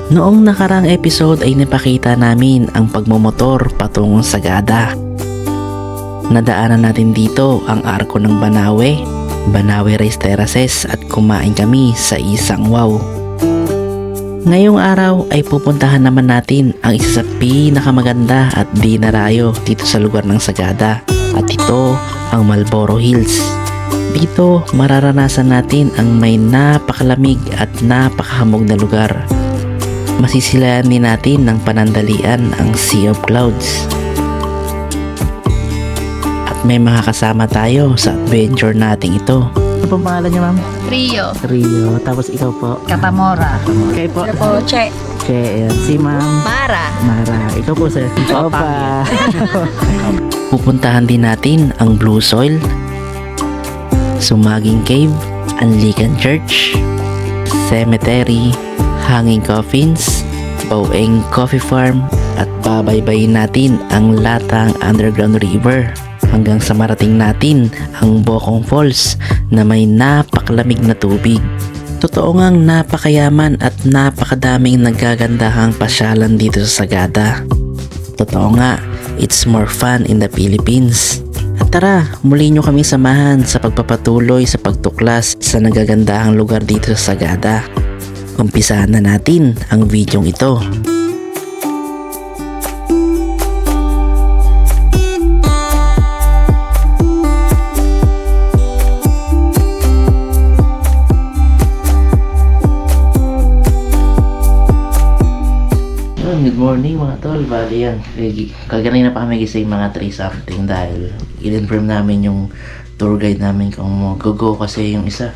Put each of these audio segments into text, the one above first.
Noong nakarang episode ay napakita namin ang pagmomotor patungong Sagada. Nadaanan natin dito ang arko ng Banawe, Banawe Race Terraces at kumain kami sa isang wow. Ngayong araw ay pupuntahan naman natin ang isa sa pinakamaganda at dinarayo dito sa lugar ng Sagada at ito ang Malboro Hills. Dito mararanasan natin ang may napakalamig at napakahamog na lugar. Masisilayan din natin ng panandalian ang Sea of Clouds. At may mga kasama tayo sa adventure nating ito. Ano pong pangalan niyo, ma'am? Rio. Rio. Tapos ikaw po? Katamora. Kayo po? Po, Che. Che. Ayan. Si ma'am? Mara. Mara. Ikaw po, sir? Opa. Pupuntahan din natin ang Blue Soil, Sumaging Cave, Anglican Church, Cemetery, Hanging Coffins, Baueng Coffee Farm at babaybayin natin ang Latang Underground River hanggang sa marating natin ang Bokong Falls na may napakalamig na tubig. Totoo ngang napakayaman at napakadaming nagagandahang pasyalan dito sa Sagada. Totoo nga, it's more fun in the Philippines. At tara, muli nyo kami samahan sa pagpapatuloy sa pagtuklas sa nagagandahang lugar dito sa Sagada. Umpisahan na natin ang videong ito. Good morning mga tol, bali yan. Kaganina pa kami gising mga 3 something dahil in-confirm namin yung tour guide namin kung mag-go kasi yung isa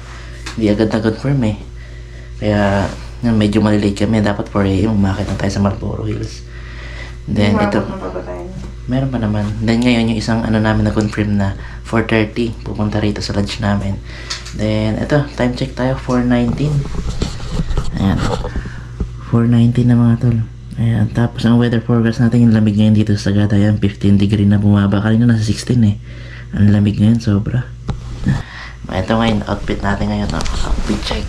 hindi agad na-confirm eh. Kaya medyo malilate kami, dapat 4 AM umakit na tayo sa Malboro Hills. Then ito, meron pa naman. Then ngayon yung isang namin na-confirm na 4:30 pupunta rito sa lodge namin. Then ito, time check tayo 4:19. Ayan, 4:19 na mga tol. Ayan, tapos ang weather forecast natin, yung lamig ngayon dito sa Sagada, yan 15 degree na bumaba. Kanina nasa 16 eh. Ang lamig ngayon, sobra. Ito ngayon, outfit natin ngayon, outfit check.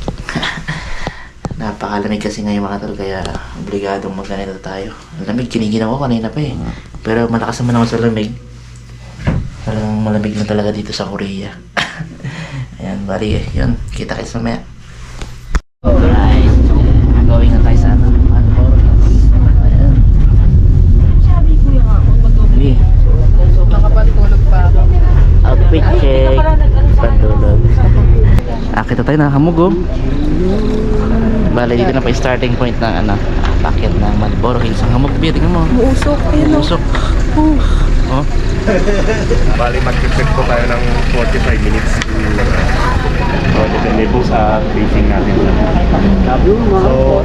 Napakalamig kasi ngayon mga tol, kaya obligadong magganito tayo. Ang lamig, kiniginaw ko kanina pa eh. Pero malakas naman ako sa lamig. Parang malamig na talaga dito sa Korea. Ayan, bali eh, yun, kita kayo sa mamaya. Alright, going na tayo sa Malboro. Nakapantulog pa ako. Outfit check, pantulog. Akita tayo, nakahamog oh. Bale, dito na pa yung starting point ng packet ng Malboro Hills. Ang hamog, biya, tingnan mo. Muusok. Muusok. Oh. Bali, mag-trip po tayo ng 45 minutes. Depende po sa pacing natin. So,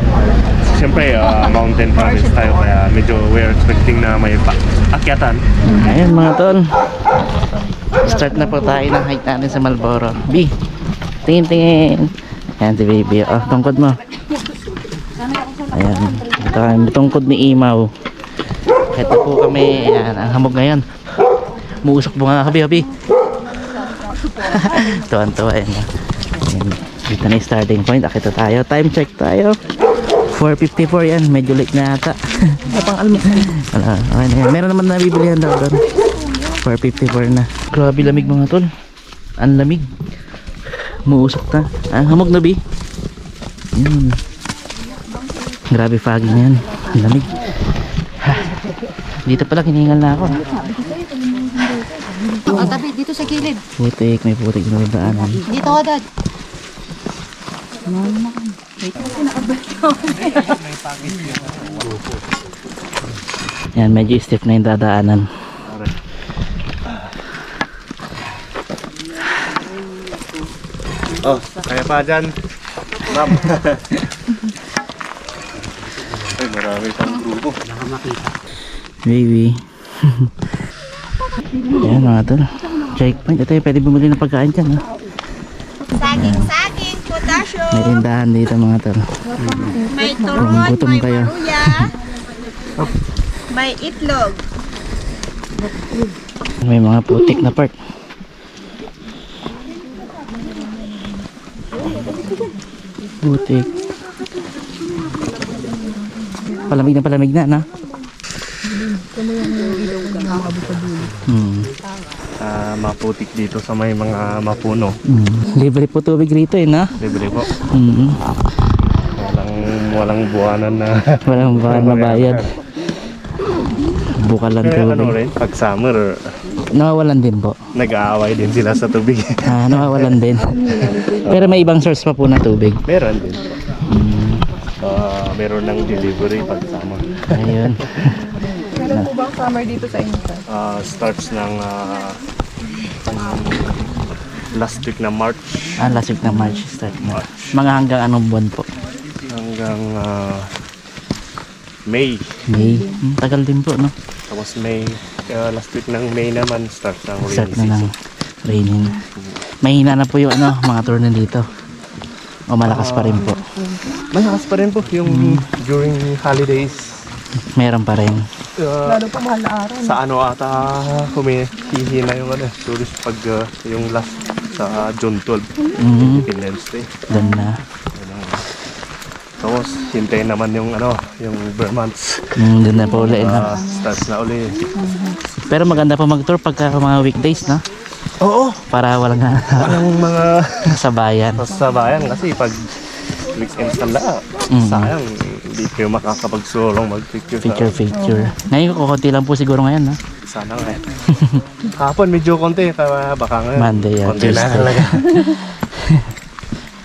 siyempre, mountain province tayo kaya medyo we're expecting na may akyatan. Ayan mga tol, start na po tayo ng hike natin sa Malboro. B, tingin. Ayan si baby, tungkod mo. Ayan, ito ang tungkod ni Imaw. Ito po kami, ayan, ang hamog ngayon. Muusok po nga habi. Tuwan-tuwa, ayan. Ayan, dito na yung starting point, akita tayo, time check tayo. 4:54 yan, medyo late na yata. Pang almas. Wala, okay na yan. Meron naman nabibilihan daw doon. 4:54 na. Grabe lamig mga tol. Ang lamig. Muusok na. Ang hamog na bi. Yun. Grabe foggy na yan. Ang lamig. Dito pala kiningal na ako. Tabi, dito sa gilid. Putik, may putik na daanan. Dito ka, Dad. Yan, medyo stiff na yung dadaanan. Oh, kaya pa dyan. Ram. Ay, marami pang grupo. Baby. Ayan mga tol, checkpoint. Ito yung pwede bumili ng pagkain dyan ha? Saging, potassium, May tindahan dito mga tol. may Kung turon, gutom may kayo. maruya, may itlog. May mga putik na part. Putik. Palamig na, no? Maputik dito sa may mga mapuno. Libre po tubig rito, no? Libre po. Mm. Walang buwanan na. Walang mabayad. Bukal lang Kaya ano tubig. rin, pag summer, Nawawalan din po. nag-aaway din sila sa tubig. Nawawalan din. Pero may ibang source pa po na tubig. Meron din. Meron ng delivery pag summer. Ayun. Meron po bang summer dito sa inyo, sir? Starts ng last week na March Last week na March start na. Mga hanggang anong buwan po? hanggang May. May. Tagal din po, no? Tapos May, last week ng May naman start ng rainy Start na season. ng raining. Mahina na po yung mga tour na dito. O malakas pa rin po. Malakas pa rin po yung during holidays. Meron pa rin. Lalo pa mahal na araw. Sa ano ata humihina yung tourist pag yung last sa June 12, Independence Day. Doon na. Tapos hintayin naman yung yung Vermonts. Doon na po ulit, no? Starts na uli. Pero maganda pa mag-tour pagka mga weekdays, no? Oo. Para walang Yung mga sabayan. sa bayan kasi pag weekends na sayang hindi kayo makakapagsulong mag-picture Picture. Ngayon kukunti lang po siguro ngayon, no? sana nga. Kahapon medyo konti, baka ngayon. Monday, konti na Tuesday. talaga.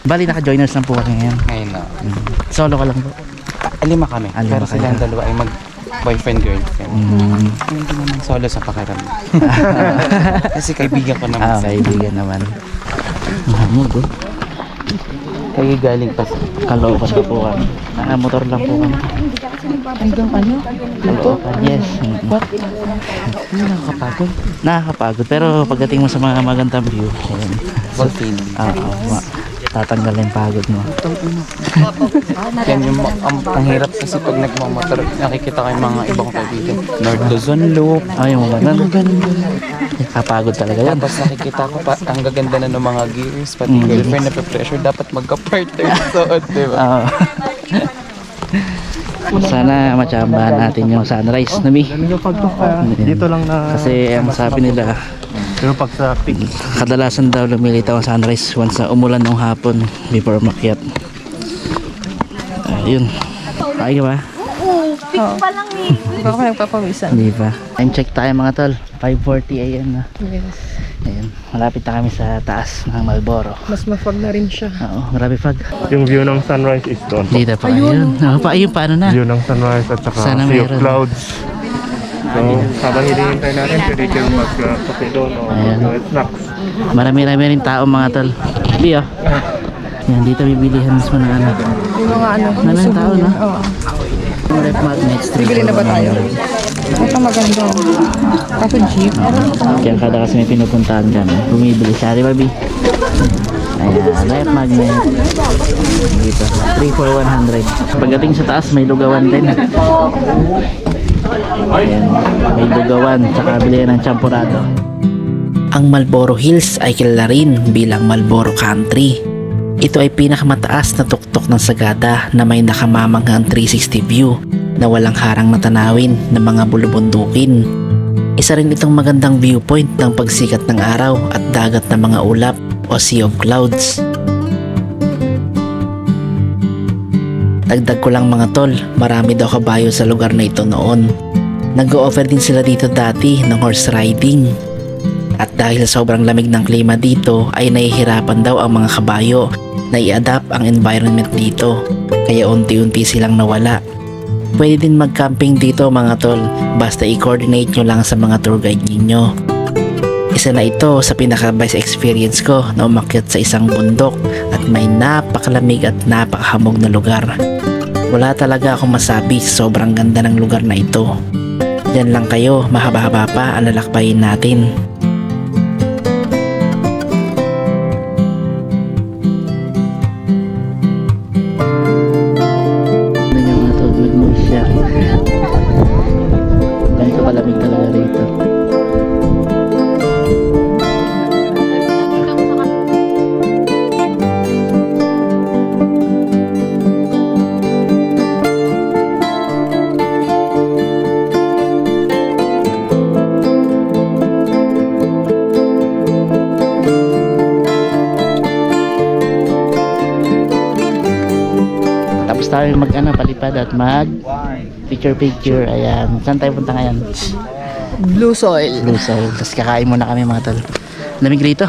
Bali, naka-joiners lang po kami ngayon. Ngayon na. Solo ka lang po. 5 kami. Lima Pero kayo. silang dalawa ay mag-boyfriend, girlfriend. Hindi naman solo sa pakiram. Kasi kaibigan ko naman sa Kaibigan naman. Mahamog, oh. Kayo galing pa sa Kalooban na po kami. Motor lang po kami. Hanggang ano? Kalooban, yes. nakakapagod. Nakakapagod. Pero pagdating mo sa mga magandang view, ayun. Volcano. Tatanggal na yung pagod mo. Yan yung ang hirap kasi pag nagmamotor, nakikita ko yung mga ibang kaibigan. North Luzon Loop. Ay, yung mga ganun. Kapagod talaga yan. Tapos nakikita ko pa, ang gaganda na ng mga gears, pati girlfriend na pressure dapat magka-partner suot, di ba? Oo. Sana matsambahan natin yung sunrise, Nabi. Dito lang na Kasi ang sabi nila, pero pag sa peak kadalasan daw lumilitaw ang sunrise once na umulan ng hapon before makyat. Ayun. Ay ka ba? Baka nagpapawisan. Hindi pa. Time check tayo mga tol. 5:40 AM na. Yes. Ayun. Malapit na kami sa taas ng Malboro. Mas mafag na rin siya. Oo, marami fog. yung view ng sunrise is doon. Dito pa. Ayun. Ayun, paano na? View ng sunrise at saka Sana sea of meron. clouds. So, habang hinihintay natin, pwede kayo mag-kape doon o Ayan. snacks. Marami-rami rin tao mga tol. Hindi ah. Yan, dito bibilihan mismo ng ano. Yung mga ano. Maraming tao, no? Oo. Ref Magnets. Bibili na ba tayo? Ito maganda. Kaso jeep. Kaya kada kasi may pinupuntahan kami. Bumibili siya, di ba, Bi? Ayan, Ref Magnet. Dito. 3 for 100. Pagdating sa taas, may lugawan din. Ayan, may lugawan. Tsaka bilihan ng champurado. Ang Marlboro Hills ay kilala rin bilang Marlboro Country. Ito ay pinakamataas na tuktok ng Sagada na may nakamamanghang 360 view na walang harang na tanawin ng mga bulubundukin. Isa rin itong magandang viewpoint ng pagsikat ng araw at dagat ng mga ulap o sea of clouds. Dagdag ko lang mga tol, marami daw kabayo sa lugar na ito noon. Nag-o-offer din sila dito dati ng horse riding. At dahil sa sobrang lamig ng klima dito ay nahihirapan daw ang mga kabayo na i-adapt ang environment dito. Kaya unti-unti silang nawala. Pwede din mag-camping dito mga tol, basta i-coordinate nyo lang sa mga tour guide ninyo. Isa na ito sa pinaka-best experience ko na umakyat sa isang bundok at may napakalamig at napakahamog na lugar. Wala talaga akong masabi, sobrang ganda ng lugar na ito. Yan lang kayo, mahaba-haba pa ang lalakbayin natin. Ganito kalamig talaga rito. kami mag ano, palipad at mag picture. Ayan. Saan tayo punta ngayon? Blue soil. Blue Soil. Tapos kakain muna kami mga tol. Lamig rito.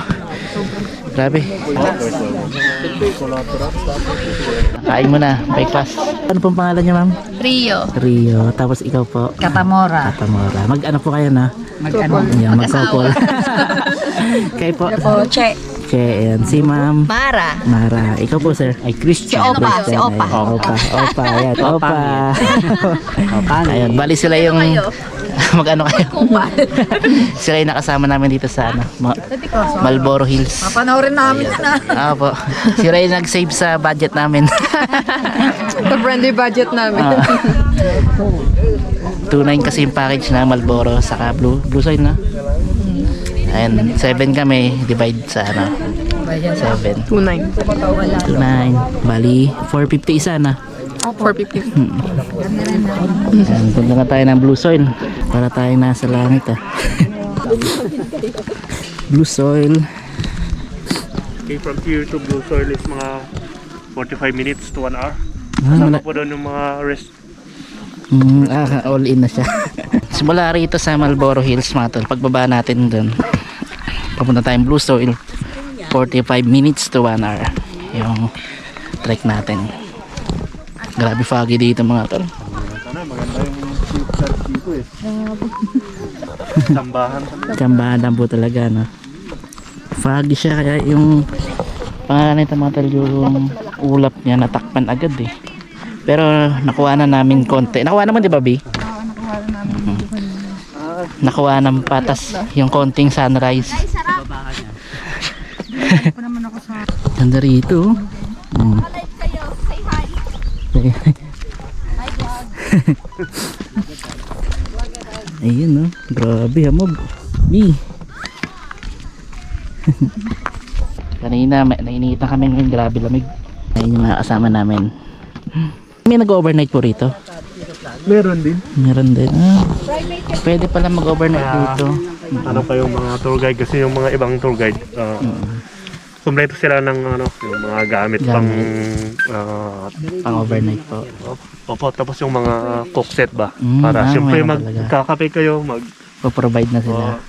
Grabe. Kain muna. Breakfast. Ano pong pangalan niyo, ma'am? Rio. Rio. Tapos ikaw po? Katamora. Katamora. Mag-ano po kayo na? Mag-ano? Ayan, mag-couple. Kayo po? Che. Che, ayan. Si ma'am? Mara. Mara. Ikaw po, sir? Ay, Christian. Si Opa, Christian. si Opa. Ayan. Opa. Opa. Ayan. Opa. Ayan. Bali sila yung... Mag-ano kayo? Sila yung nakasama namin dito sa ano, Marlboro Hills. Panoorin namin na. Po. Sila yung nag-save sa budget namin. Sa friendly budget namin. 2.9 kasi yung package na Marlboro saka Blue Soil na. Ayan, 7 kami, divide sa ano. 7. 2.9. 2.9. Bali, 450 isa na. 450. Ayan, punta na tayo ng Blue Soil. Para tayo nasa langit Blue Soil. Okay, from here to Blue Soil is mga 45 minutes to 1 hour. Wala. Sama po doon yung mga rest. All in na siya. Simula rito sa Marlboro Hills mga tol. Pagbaba natin doon, papunta tayong Blue Soil. 45 minutes to 1 hour yung trek natin. Grabe foggy dito mga tol. Maganda yung seat dito eh. Tambahan. Tsambahan lang po talaga no. Foggy siya kaya yung pangalan nito mga tol, yung ulap niya natakpan agad eh. Pero nakuha na namin konti. Nakuha naman di ba B? Nakuha ng patas yung konting sunrise. Ganda rito. Ayun no. Grabe hamog. B. Kanina nainitan kami ngayon, grabe lamig. Ayun yung mga kasama namin. May nag-overnight po rito? Meron din. Meron din. Pwede pala mag-overnight dito. Ano pa yung mga tour guide kasi yung mga ibang tour guide kumpleto sila ng ano, yung mga gamit pang Pang-overnight po. opo, tapos yung mga cook set ba Ah, para siyempre meron talaga. magkakape kayo Po-provide na sila.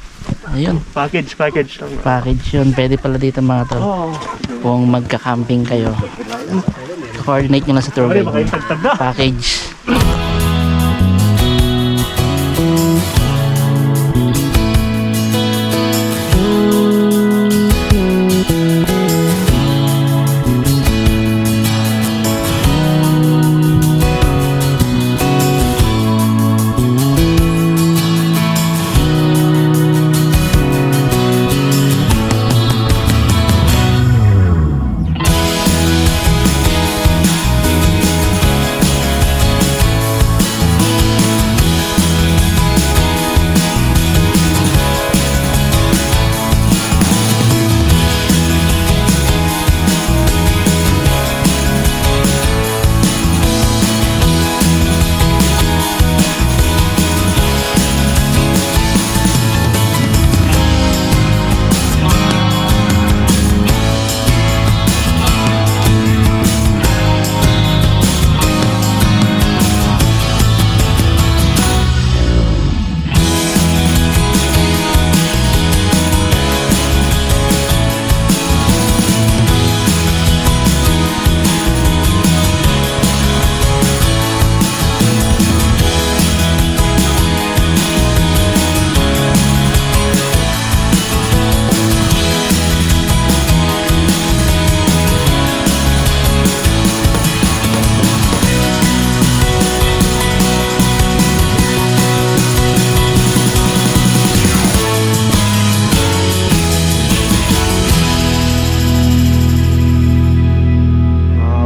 Ayun. package lang. Package yun. Pwede pala dito mga tol. Kung magka-camping kayo. Coordinate nyo lang sa tour Pwede guide ba kayong nyo. tagtag na? Package.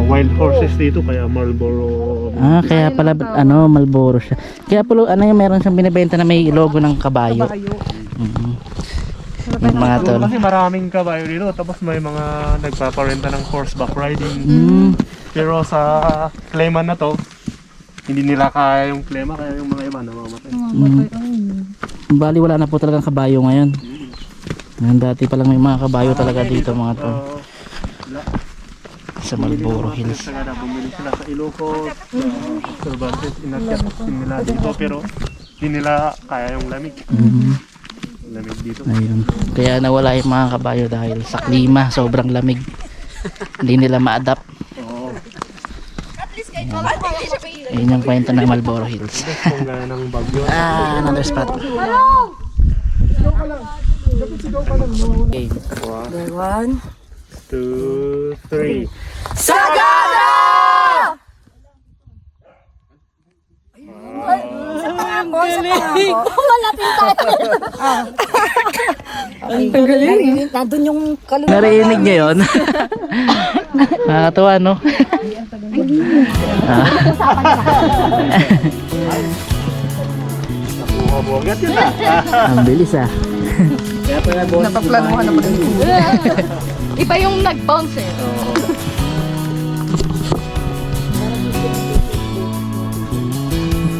Wild horses dito kaya Marlboro. Kaya pala ano, Marlboro siya. Kaya pala ano yung meron siyang binibenta na may logo ng kabayo. Yung mga tol. Kasi maraming kabayo dito tapos may mga nagpaparenta ng horseback riding. Pero sa Cleman na to, hindi nila kaya yung Clema kaya yung mga iba namamatay. Bali wala na po talagang kabayo ngayon. Dati pa lang may mga kabayo talaga dito mga tol. sa Marlboro Hills. Sagada, bumili sila sa Ilocos, Cervantes, inakyat din nila dito pero di nila kaya yung lamig. Lamig dito. Ayun. Kaya nawala yung mga kabayo dahil sa klima, sobrang lamig. Hindi nila ma-adapt. Ayun yung kwento ng Marlboro Hills. Kung gaya ng bagyo. Another spot. Okay. 1. 2, 3. Ang galing. Nandun yung kaluluwa. Narinig niya yun? Nakakatuwa, no? Buhat yun ah. Ang bilis ah. Napaplanuhan na pala yung Iba yung nag-bounce eh.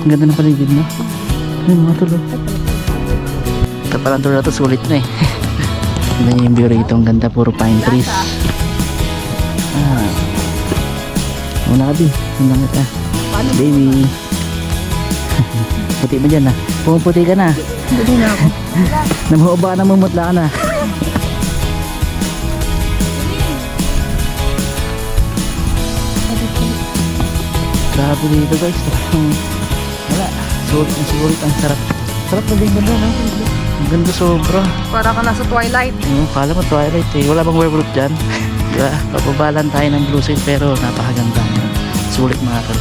Ang ganda ng paligid, no? Ayun, mga tulo. Ito palang tour na to, sulit na eh. Ganda yung view rito, ang ganda, puro pine trees. Una ka din, unang kita. Baby. Puti mo dyan ah. Pumuputi ka na. Hindi na ako. Namuhuba na, mumutla ka na. Grabe dito guys. Wala. Sulit. Ang sarap. Sarap na din ganda, no? Ang ganda sobra. Para ka nasa twilight. Kala mo twilight eh. Wala bang werewolf dyan? Diba? Papabalan tayo ng blue sail pero napakaganda. Sulit mga tol.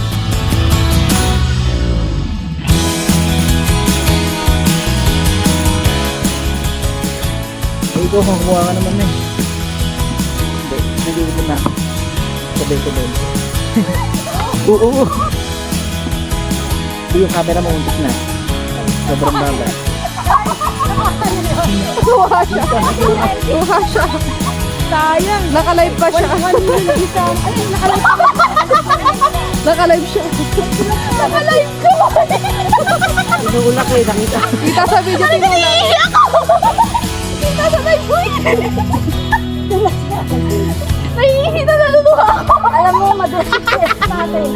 Ikaw, makukuha ka naman eh. Hindi ko na. Sabay ko doon. Oo. Yung camera mo untik na. Sobrang baba. Tuwa siya. Sayang. Naka-live pa siya. Naka-live siya. Naka-live ko. Inuulak eh, nakita. Kita sa video, tinulak. Kita sa live ko. Nahihita na luluha ako. Alam mo, madulit natin.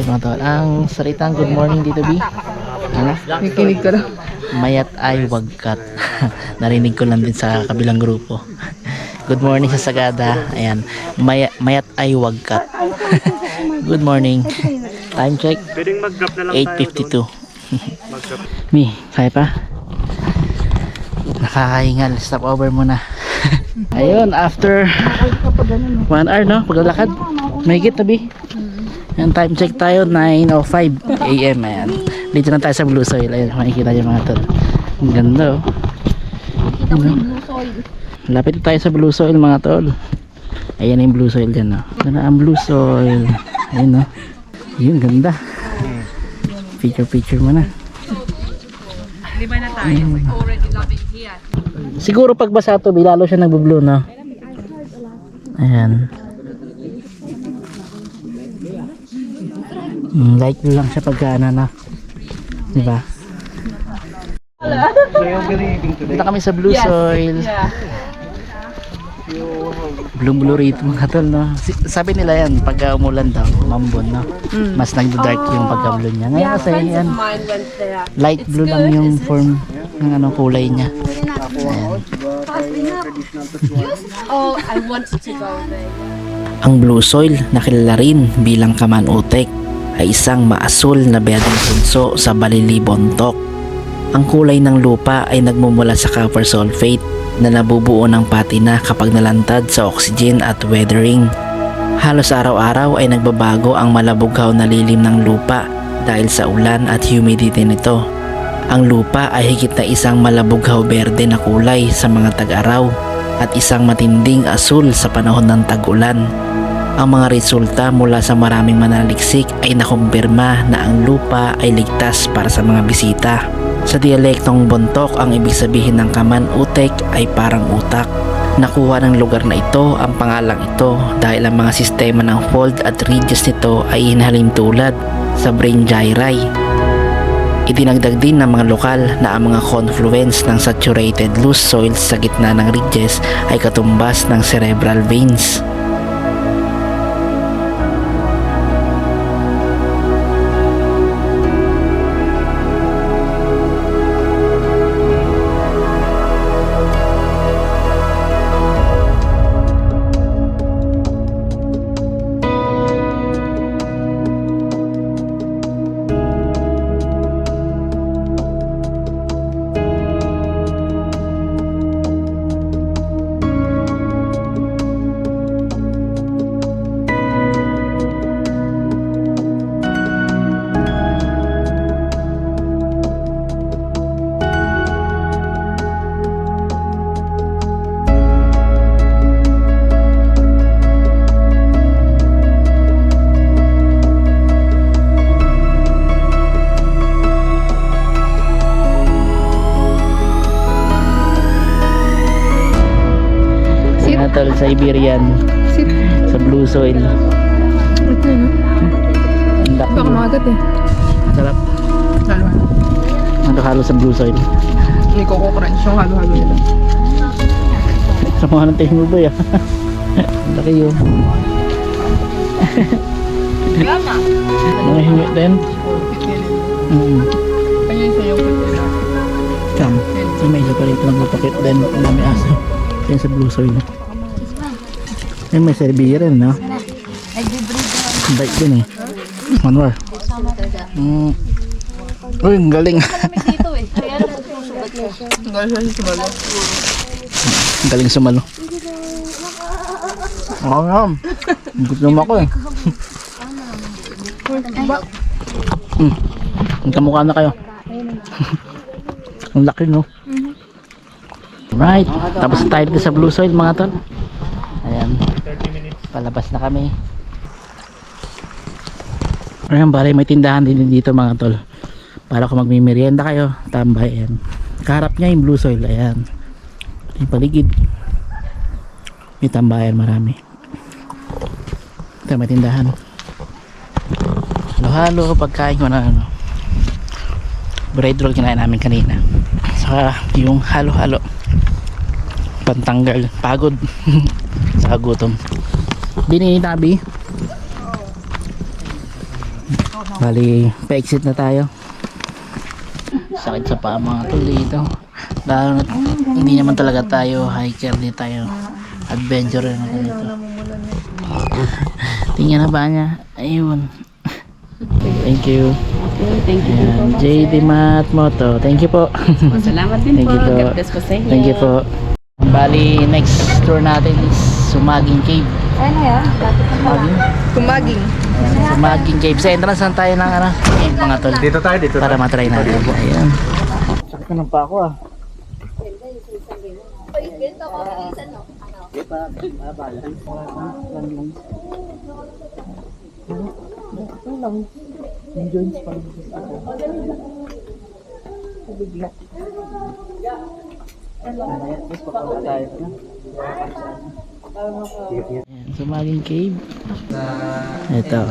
Mga tol, ang salitang good morning dito, B. Ano? Nakikinig ka lang. Mayat ay wagkat. Narinig ko lang din sa kabilang grupo. Good morning sa Sagada. Ayan. Mayat ay wagkat. Good morning. Time check. Pwedeng mag-drop na lang tayo 8:52. Mag-drop. Mi, kaya pa? Nakakahingal. Stop over muna. Ayun, after 1 hour, no? Paglalakad. May higit na, B. Ayan, time check tayo, 9:05 AM. Ayan. Dito na tayo sa Blue Soil. Ayan, makikita nyo mga tol. Ang ganda, oh. Ayan, oh. Lapit na tayo sa Blue Soil, mga tol. Ayan yung Blue Soil dyan, oh. Ganda na ang Blue Soil. Ayan, oh. Yun, ganda. Picture mo na. Lima na tayo. Already loving here. Siguro pag basa to, lalo siya nagbo-blue, no? Ayan. Light blue lang siya pagka na. Diba? Punta kami sa Blue Soil. Blue rito mga tol, no? Sabi nila yan, pagka umulan daw, mambon, no? Mas nagdo-dark yung pagka-blue niya. Ngayon kasi yan, light blue lang yung form ng kulay niya. Ayan. Oh, I wanted to go there. Ang Blue Soil, nakilala rin bilang Kaman Utek, ay isang maasul na berdeng punso sa Balili Bontoc. Ang kulay ng lupa ay nagmumula sa copper sulfate na nabubuo ng patina kapag nalantad sa oxygen at weathering. Halos araw-araw ay nagbabago ang malabughaw na lilim ng lupa dahil sa ulan at humidity nito. Ang lupa ay higit na isang malabughaw berde na kulay sa mga tag-araw at isang matinding asul sa panahon ng tag-ulan. Ang mga resulta mula sa maraming manaliksik ay nakumpirma na ang lupa ay ligtas para sa mga bisita. Sa dialektong Bontoc, ang ibig sabihin ng Kaman Utek ay parang utak. Nakuha ng lugar na ito ang pangalang ito dahil ang mga sistema ng fold at ridges nito ay hinhalin tulad sa brain gyri. Idinagdag din ng mga lokal na ang mga confluence ng saturated loose soils sa gitna ng ridges ay katumbas ng cerebral veins. Tol, sa Iberian, sa blue soil. Ang laki. Baka makagat eh. Sarap. Halo-halo. Halo-halo sa blue soil. May coco crunch yung halo-halo nila. Sa mga ng tayo mo ba ya? Ang laki yun. Mga hingi din. Kanya yung sayo ko nila. Kam. May isa pa rito nagpapakit din. Ang dami aso. Yan sa blue soil. Yan may Serbia rin, no? Bike din eh. Manwar. Uy, ang galing. Ang galing siya sa sumalo. Ang galing sumalo. Oo nga. Gutom ako eh. Ang kamukha na kayo. Ang laki, no? Right. Tapos tayo dito sa blue soil, mga tol. Ayan. Palabas na kami. Ayan, bali may tindahan din dito, mga tol. Para kung magmimerienda kayo, tambay. Ayan. Kaharap niya yung blue soil. Ayan. Yung paligid. May tambayan marami. Ito may tindahan. Halo-halo pagkain ko na ano. Bread roll kinain namin kanina. Saka yung halo-halo. Pantanggal. Pagod. Saka gutom. Bini tabi. Bali, pa-exit na tayo. Sakit sa paa, mga tol dito. Lalo na hindi naman talaga tayo hiker, di tayo adventurer na ganito. Tingnan na ba niya? Ayun. Thank you. Thank you. Ayan, JD Mat Moto. Thank you po. Salamat din Thank po. you po. God bless po sa inyo. Thank you po. Bali, next tour natin is Sumaging Cave. Ayun na yan. Dapat na pala. Kumaging. Ayan, Sumaging Cave. Sa entrance lang tayo ng ano, mga tol. Dito tayo, dito Para matry natin. Ayan. Sakit na ng pa ako ah. Sumaging Cave. Ito.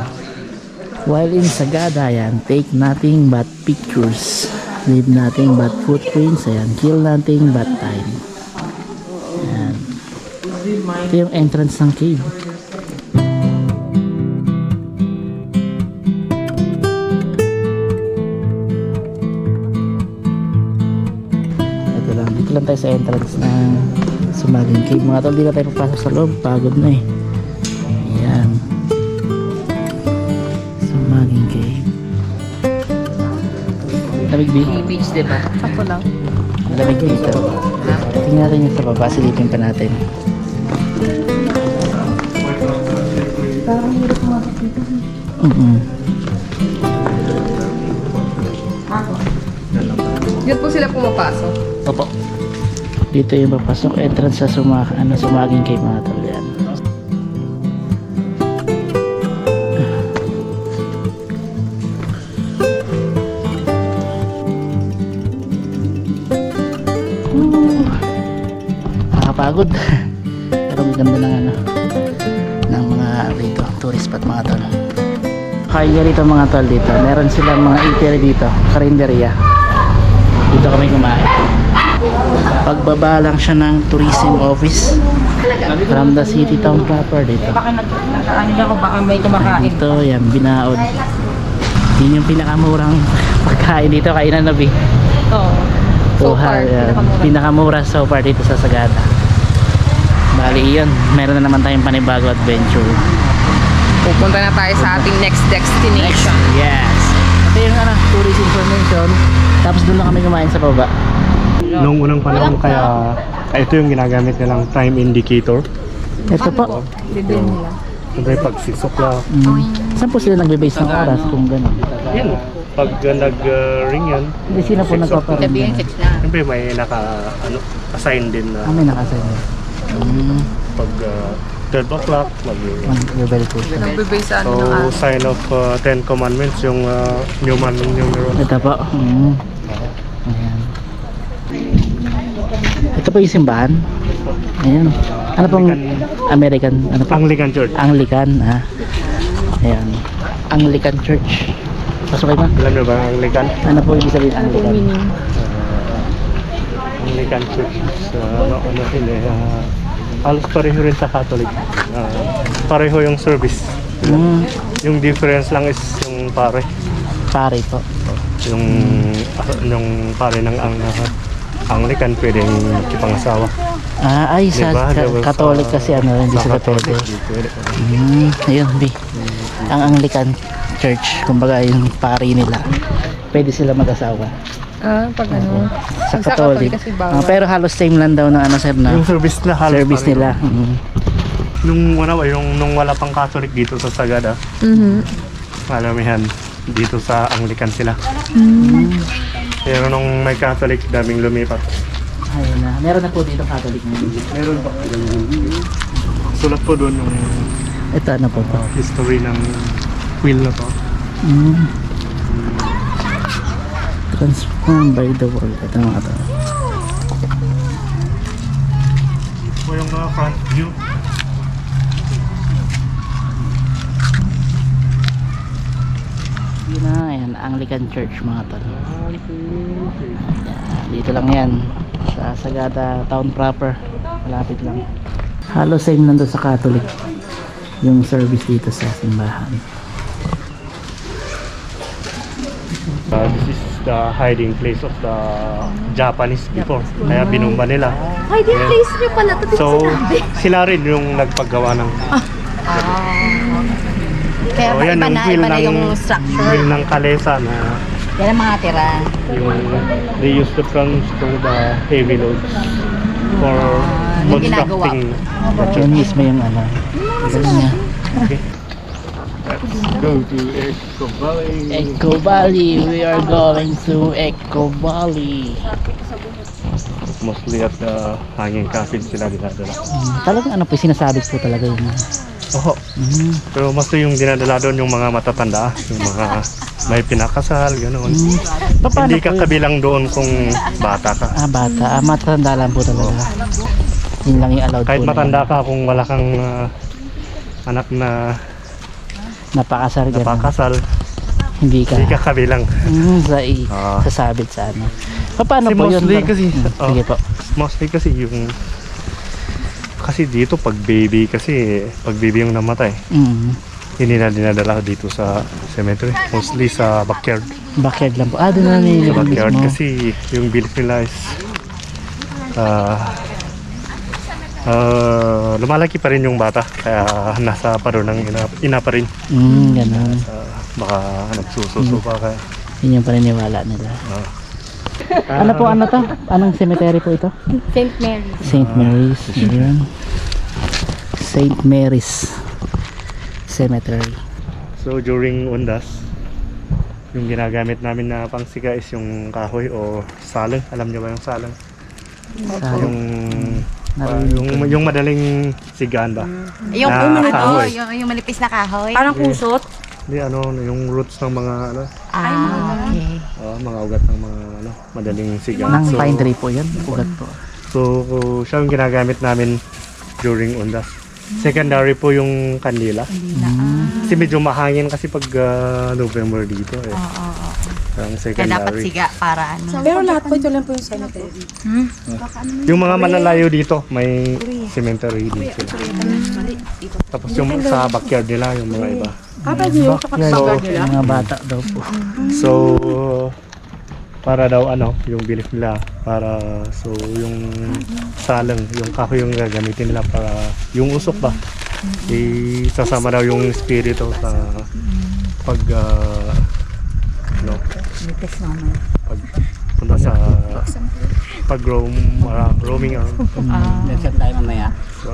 While in Sagada, yan, take nothing but pictures. Leave nothing but footprints. Ayan, kill nothing but time. Ayan. Ito yung entrance ng cave. Ito lang. Dito lang tayo sa entrance ng Sumaging Cave. Mga tol, di na tayo papasok sa loob. Pagod na eh. Ayan. Sumaging Cave. Lamig, B? Beach, diba? Ako lang. Lamig dito. Tingnan natin yung sa baba, silipin pa natin. Diyan po sila pumapasok. Opo. Dito yung papasok, entrance sa sumaging cave mga tol. Yan. Nakakapagod. Pero maganda ng mga dito, tourist spot mga tol. Kaya rito mga tol dito. Meron silang mga eatery dito, karinderya. Dito kami kumain. Pagbaba lang siya ng tourism office from the city town proper dito. Baka nagkakaano ako, baka may kumakain. Ito, yan, binaon. Yun yung pinakamurang pagkain dito, kainan na bi. Oo. So far, pinakamura so far dito sa Sagada. Bali yun, meron na naman tayong panibago adventure. Pupunta na tayo sa ating next destination. Yes. Ito yung tourist information. Tapos doon lang kami kumain sa baba. Noong unang panahon kaya ito yung ginagamit nilang time indicator. Ito po. Bibili nila. Siyempre pag 6 o'clock, Saan po sila nagbe-base ng oras kung gano'n? yan. Pag nag-ring yan, Hindi sila po 6 o'clock. nagpaparin. Sabihin 6 na. Siyempre may assign din na May nakasign. pag 12 o'clock, Mag-rebel po siya. Nagbibigay sa ano ng So, araw. sign of 10 commandments, yung Newman numeral. Ito po. Ayan. Ito po yung simbahan. Ayan. Ano pong American? Ano po? Anglican Church. Anglican. Ayan. Anglican Church. Pasok kayo ba? Alam niyo ba ang Anglican? Ano po ibig sabihin Anglican? Anglican Church. Halos pareho rin sa Catholic. Pareho yung service. Yung difference lang is yung pare. Pare po. Yung pare ng Anglican pwedeng ipangasawa. Ay, sa Diba? Catholic kasi hindi sa Catholic. Pwede. Ayun, B. Ang Anglican Church, kumbaga yung pari nila. Pwede sila mag-asawa. Pag ano. Sa Pag Catholic. kasi bawal. Pero halos same lang daw ng sir na Yung service na halos service pareho. nila. Nung wala pang Catholic dito sa Sagada, malamihan dito sa Anglican sila. Pero nung may Catholic, daming lumipat. Ayun na. Meron na po dito Catholic. Meron pa. Sulat po doon yung Ito ano po to? history ng wheel na to. Transformed by the world. Ito mga to. Po yung front view. Yun na, ayan, Anglican Church mga tol. Dito lang yan sa Sagada Town proper, malapit lang. Halos same lang doon sa Catholic yung service dito sa simbahan. This is the hiding place of the Japanese before. Kaya binumba nila. Ay, di place niyo pala. Ito So, sila rin yung nagpagawa ng Kaya so, yan, iba na, wheel iba na ng, yung structure. wheel ng kalesa na Yan ang mga tira. they use the trunks for the heavy loads for yung ginagawa. constructing the Yun church. mismo yung galing niya. Okay. Let's go to Echo Valley. Echo Valley, we are going to Echo Valley. Mostly at the hanging coffin sila dinadala. Talagang ano po, sinasabit po talaga yun. Oo. Pero mostly yung dinadala doon yung mga matatanda, yung mga may pinakasal, gano'n. Paano Hindi po ka yun? kabilang doon kung bata ka. Bata. Matanda lang po talaga. Yun lang yung allowed Kahit po. matanda ka kung wala kang anak na Napakasar ganun. napakasal, Hindi ka. hindi ka kabilang. Sasabit sa ano. Paano Kasi po yun? mostly kasi- Sige po. Mostly kasi kasi dito pag baby yung namatay, hindi na dinadala dito sa cemetery, mostly sa backyard. Backyard lang po. Doon na Sa nililibing backyard mismo. kasi yung belief nila is lumalaki pa rin yung bata, kaya nasa paro ng ina pa rin. Ganun. Baka nagsususo pa kaya. Yun yung paniniwala nila. Ano po, ano to? Anong cemetery po ito? St. Mary. St. Mary's. Ayan. St. Mary's Cemetery. So during undas, yung ginagamit namin na pangsiga is yung kahoy o salang. Alam niyo ba yung salang? Yung yung madaling sigaan ba? Yung Na kahoy. yung malipis na kahoy. Parang kusot. Hindi yung roots ng mga Okay. mga ugat ng mga madaling sigaan. Nang pine tree po yan. Ugat po. So siya yung ginagamit namin during undas. Secondary po yung kandila. Kasi medyo mahangin kasi pag November dito eh. Ang Kaya dapat secondary. siga para ano. Pero lahat po ito lang po yung cemetery. Yung mga malalayo dito, may cemetery dito. Tapos yung sa backyard nila, yung mga iba. Yung mga bata daw po. So, para daw yung belief nila, so yung salang, yung kahoy yung gagamitin nila para yung usok ba, sasama daw yung spirito sa pag pag punta sa roaming Let's tayo mamaya. so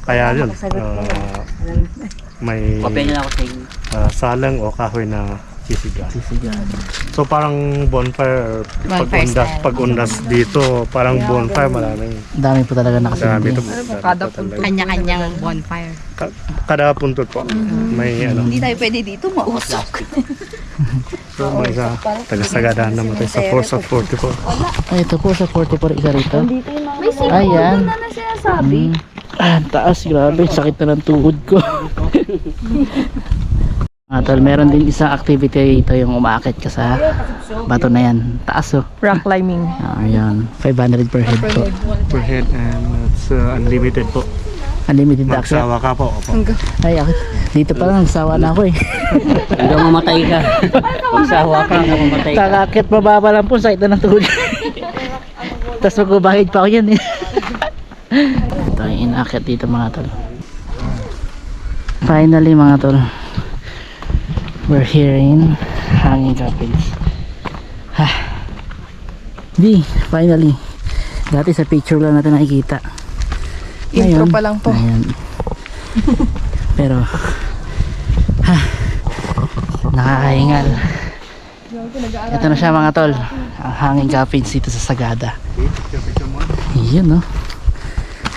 kaya yun may Papel na ako sa inyo. salang o kahoy na sisiga. Sisigaan. So parang bonfire Bonfire style. pag undas dito, parang bonfire maraming Dami po talaga dami nakasimbi. ito. Kada kanya-kanyang bonfire. Kada puntot po. May Hindi tayo pwede dito mausok. so may isa taga-sagadahan namatay sa Force of 44. Ay, ito po sa 44 isa rito. May simbolo Ayan. na sinasabi. Ang taas, grabe. Sakit na ng tuhod ko. Tol, meron din isang activity ito yung umaakit ka sa bato na yan. Taas oh. Rock climbing. Ayan. 500 per head po. Per head and it's unlimited po. Unlimited access. Magsawa ka po. Opo. Ay, dito pa lang, nagsawa na ako eh. Hanggang mamatay ka. Magsawa ka, hanggang mamatay ka. Kakakit mababa lang po, sakit na ng tuhod. Tapos magbabahid pa ako yan eh. Ito yung inakit dito mga tol. Finally mga tol, we're here in Hanging Capids. Finally. Dati sa picture lang natin nakikita. Intro pa lang po. Ayan. Pero nakakahingal. Ito na siya mga tol, ang Hanging Capids dito sa Sagada. Yun no.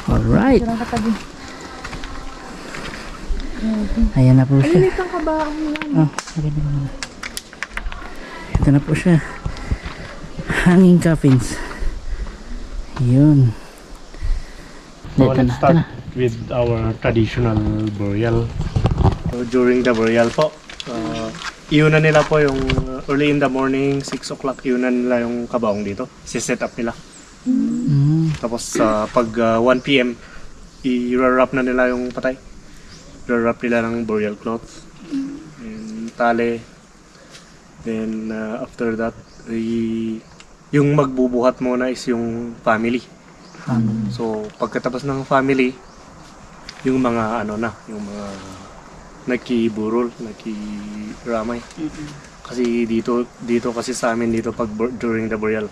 Alright. Ayan na po siya. Ito na po siya. Hanging Coffins. Yun. So Ito let's na. start with our traditional burial. So during the burial po, iunan nila po yung early in the morning, 6 o'clock, iunan nila yung kabaong dito. Si-set up nila. Tapos pag 1 p.m., i-wrap na nila yung patay. I-wrap nila ng burial cloth. And tali. Then after that, yung magbubuhat muna is yung family. So pagkatapos ng family, yung mga yung mga nagkiburol, nagkiramay. Kasi dito kasi sa amin dito pag during the burial,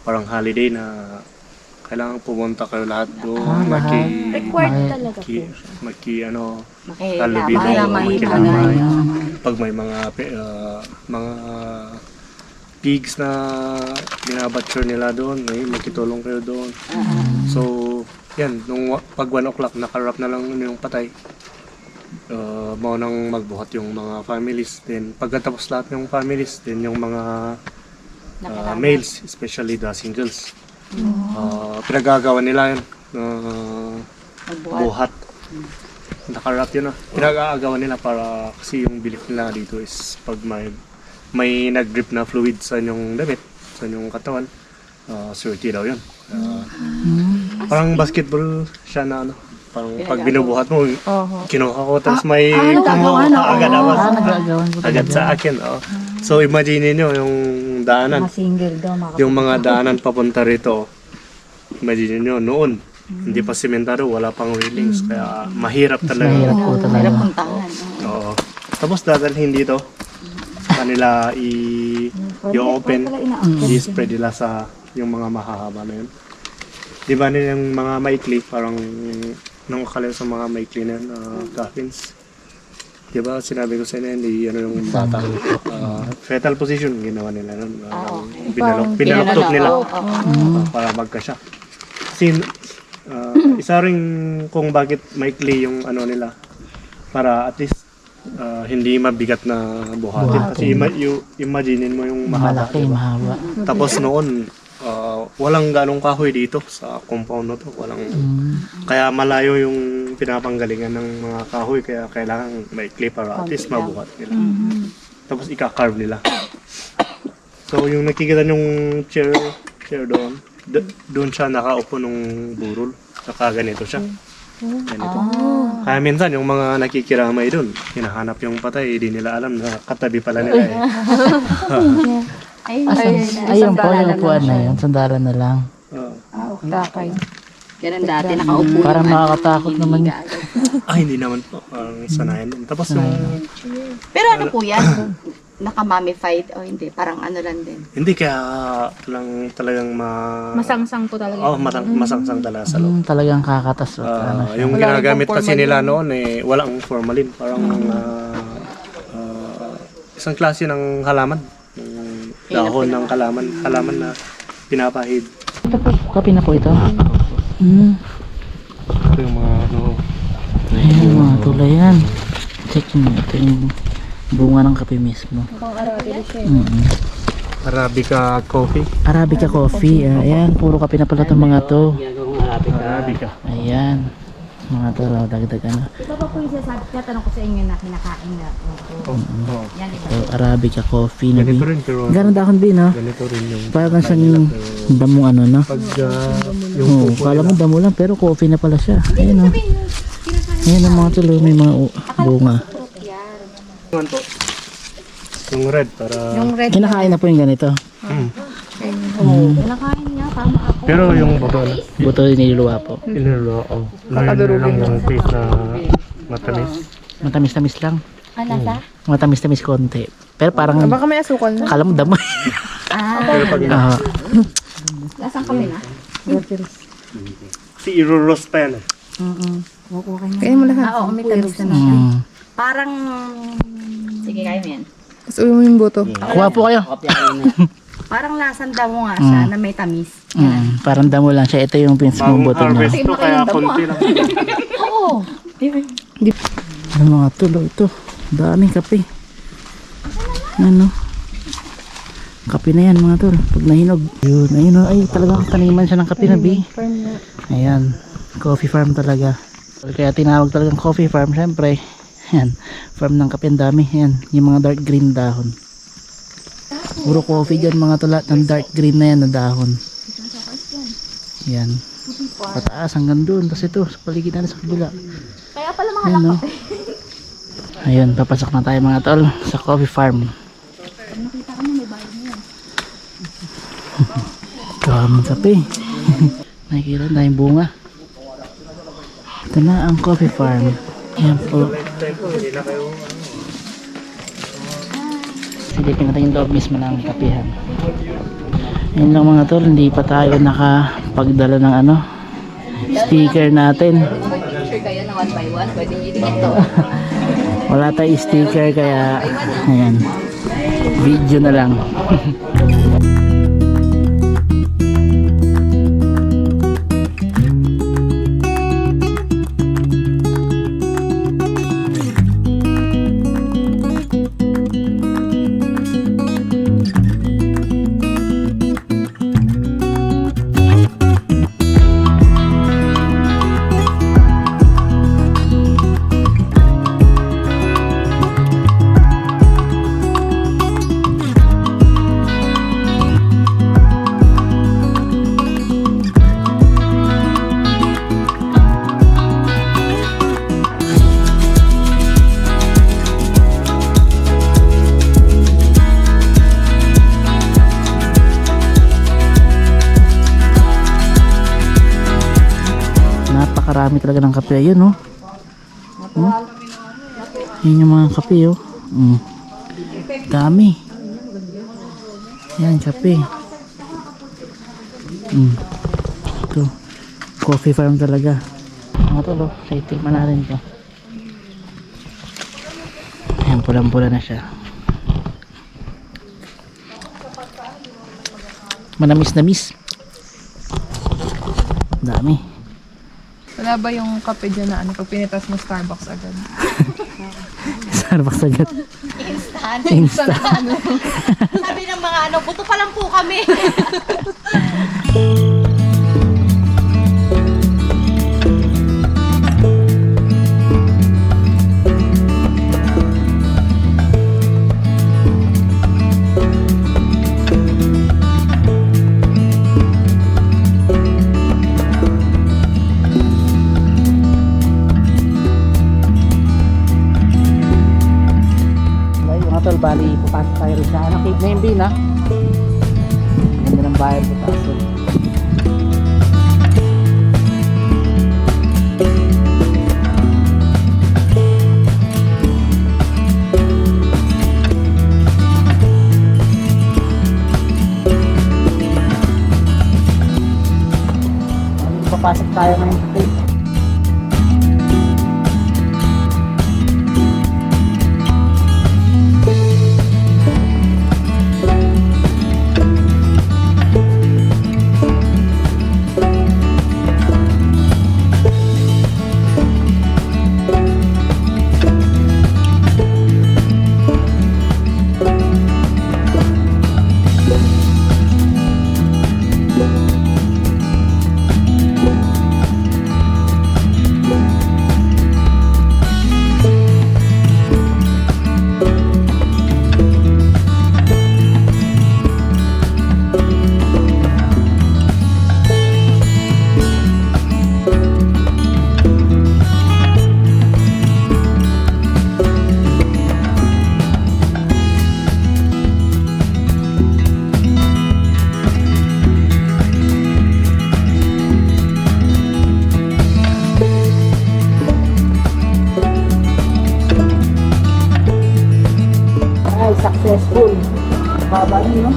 parang holiday na kailangan pumunta kayo lahat doon, Required talaga po siya. kalubido, makikilamay. Pag may mga pigs na binabatcher nila doon, may makitulong kayo doon. So, yan, pag 1 o'clock, nakarap na lang yung patay. Maunang magbuhat yung mga families. Then, pagkatapos lahat ng families, then yung mga males, especially the singles. Pinagagawa nila yun. Buhat. Nakarap yun pinag-aagawan nila para kasi yung belief nila dito is pag may nag-drip na fluid sa inyong damit, sa inyong katawan, surety daw yun. Parang basketball siya na parang pag binubuhat mo, kinuha ko, tapos may kumuha agad agad sa akin. So imagine niyo yung daanan. Single daw, Yung mga daanan papunta rito, imagine niyo noon, hindi pa sementado, wala pang railings, kaya mahirap talaga. Mahirap po talaga. Puntahan. Oo. Tapos dadalhin dito, sa kanila i-open, i-spread nila sa yung mga mahahaba na yun. Di ba yung mga maikli, parang nung akala sa mga maikli na yun, coffins. Di ba sinabi ko sa inyo, hindi yung bata. Fetal position, ginawa nila nun. Pinaluktot nila para magkasya. Kasi isa rin kung bakit maikli yung nila, para at least hindi mabigat na buhatin. Kasi imaginin mo yung mahaba. Malaki, diba? mahaba. Tapos noon, walang ganong kahoy dito sa compound na to. Kaya malayo yung pinapanggalingan ng mga kahoy. Kaya kailangan maikli para at least mabuhat nila. Tapos ika-carve nila. So yung nakikita yung chair doon siya nakaupo nung burol. Saka ganito siya. Ganito. Kaya minsan yung mga nakikiramay doon, hinahanap yung patay, hindi nila alam na katabi pala nila eh. Ayun po, yung upuan na yun. Sandalan na lang. Ganun dati, nakaupo. Parang nakakatakot naman yun. Hindi naman po. Parang sanayan din. Tapos yung... Pero ano po yan? Naka-mummified o hindi? Parang ano lang din. Hindi kaya lang talagang Masangsang po talaga. masangsang talaga sa loob. Talagang kakatas. Yung ginagamit kasi nila noon walang formalin. Parang isang klase ng halaman. Yung dahon ng halaman na pinapahid. Ito po, kape na po ito. Ito yung mga Ayan, mga tulayan. Check nyo, ito yung bunga ng kape mismo. Arabica coffee. Arabica coffee. Ayan, puro kape na pala itong mga to. Arabica. Ayan. Mga to, dagdag ano. Ito pa po yung sasabi, tatanong ko sa inyo na kinakain na. Yan, iba. So, Arabica coffee na Ganito rin pero Ganun dahon bin, no? ganito rin yung Parang siyang damong ano, no? pag Oo, kala mo damo lang pero coffee na pala siya. Ayan, no? Ayan ang mga tuloy, may mga bunga. Yan po. Yung red para Kinakain na po yung ganito. Kinakain niya, tama ako. pero yung baba na Buto yung niluluwa po. inilo lang yung taste na matamis. Matamis-tamis lang. Ano sa? Matamis-tamis konti. Pero parang Baka may asukal na. kala mo damo. Pero pag Lasang kami na? si i-roast pa yan Kainin mo lahat. Oo, may tamis na. Parang... Sige, kaya mo yan. Tapos uwi mo yung buto. Kuha po kayo. Parang lasang damo nga siya na may tamis. Parang damo lang siya. Ito yung pinsimong buto niya. harvest to kaya konti lang. Oo. Ano mga tulo ito. Daming kape. Ano? Kape na yan mga tol. Pag nahinog. Yun. Ayun o. Ay talagang taniman siya ng kape na bi. Ayan. Coffee farm talaga. Kaya tinawag talagang coffee farm. Siyempre. Ayan. Farm ng kape. Ang dami. Ayan. Yung mga dark green dahon. Puro coffee dyan mga tol. Ng dark green na yan na dahon. Ayan. Pataas hanggang doon. Tapos ito. Sa paligid natin sa kabila. Kaya pala mga Ayan, no? Ayun, papasok na tayo mga tol sa coffee farm. Daming kape. Nakikita na yung bunga. Ito na ang coffee farm. Ayan po. Silipin natin yung loob mismo ng kapihan. Ayun lang mga tol, hindi pa tayo nakapagdala ng ano, sticker natin. picture kayo na 1 by 1. Pwede nyo ito. Wala tayong sticker kaya ayan, video na lang. Napakarami talaga ng kape. Ayun, no? Yun yung mga kape, oh. Dami. Yan, kape. Ito. Coffee farm talaga. Mga tol, oh. Titikman natin to. Ayan, pulang-pula na siya. Manamis-namis. Dami. Wala ba yung kape dyan na ano, pag pinitas mo Starbucks agad? Starbucks agad. Instant. Sabi ng mga ano, buto pa lang po kami. Tol, bali papasok tayo rin sa Cape Nembi na. Ganda ng bayan po taas. Papasok tayo ng state. Successful. Baba rin, no?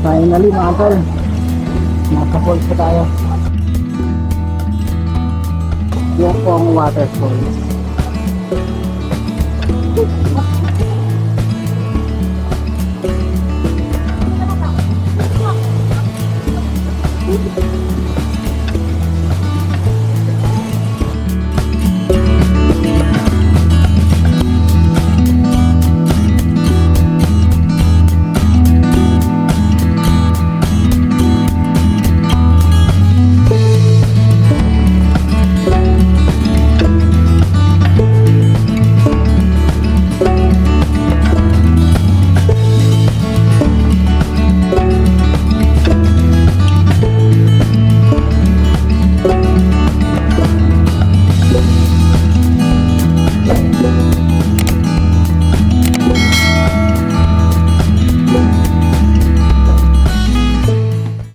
Finally mga tol, nakapulse pa tayo. Yokong Waterfalls.